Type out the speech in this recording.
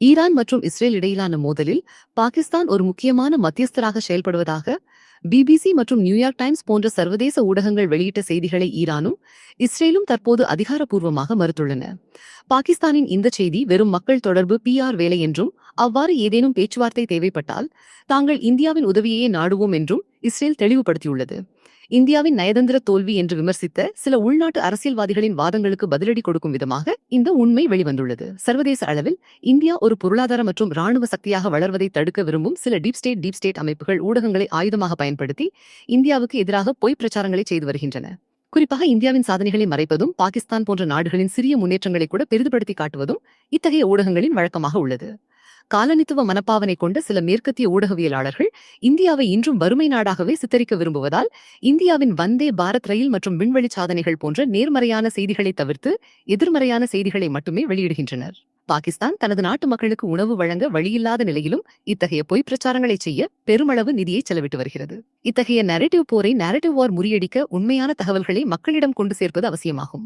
Iran மற்றும் Israel இடையிலான மோதலில் பாகிஸ்தான் ஒரு முக்கியமான மத்தியஸ்தராக செயல்படுவதாக பிபிசி மற்றும் நியூயார்க் டைம்ஸ் போன்ற சர்வதேச ஊடகங்கள் வெளியிட்ட செய்திகளை ஈரானும் இஸ்ரேலும் தற்போது அதிகாரப்பூர்வமாக மறுத்துள்ளன. பாகிஸ்தானின் இந்த செய்தி வெறும் மக்கள் தொடர்பு PR வேலை என்றும், அவ்வாறு ஏதேனும் பேச்சுவார்த்தை தேவைப்பட்டால் தாங்கள் இந்தியாவின் உதவியையே நாடுவோம் என்றும் இஸ்ரேல் தெளிவுபடுத்தியுள்ளது. இந்தியாவின் நயதந்திர தோல்வி என்று விமர்சித்த சில உள்நாட்டு அரசியல்வாதிகளின் வாதங்களுக்கு பதிலடி கொடுக்கும் விதமாக இந்த உண்மை வெளிவந்துள்ளது. சர்வதேச அளவில் இந்தியா ஒரு பொருளாதார மற்றும் இராணுவ சக்தியாக வளர்வதை தடுக்க விரும்பும் சில டீப் ஸ்டேட் அமைப்புகள் ஊடகங்களை ஆயுதமாக பயன்படுத்தி இந்தியாவுக்கு எதிராக பொய் பிரச்சாரங்களை செய்து வருகின்றன. குறிப்பாக இந்தியாவின் சாதனைகளை மறைப்பதும், பாகிஸ்தான் போன்ற நாடுகளின் சிறிய முன்னேற்றங்களை கூட பெரிதுபடுத்தி காட்டுவதும் இத்தகைய ஊடகங்களின் வழக்கமாக உள்ளது. காலனித்துவ மனப்பாவனை கொண்ட சில மேற்கத்திய ஊடகவியலாளர்கள் இந்தியாவை இன்றும் வறுமை நாடாகவே சித்தரிக்க விரும்புவதால் இந்தியாவின் வந்தே பாரத் ரயில் மற்றும் விண்வெளி சாதனைகள் போன்ற நேர்மறையான செய்திகளை தவிர்த்து எதிர்மறையான செய்திகளை மட்டுமே வெளியிடுகின்றனர். பாகிஸ்தான் தனது நாட்டு மக்களுக்கு உணவு வழங்க வழியில்லாத நிலையிலும் இத்தகைய பொய் பிரச்சாரங்களை செய்ய பெருமளவு நிதியை செலவிட்டு வருகிறது. இத்தகைய நரேட்டிவ் போரை நரேட்டிவ் வார் முறியடிக்க உண்மையான தகவல்களை மக்களிடம் கொண்டு சேர்ப்பது அவசியமாகும்.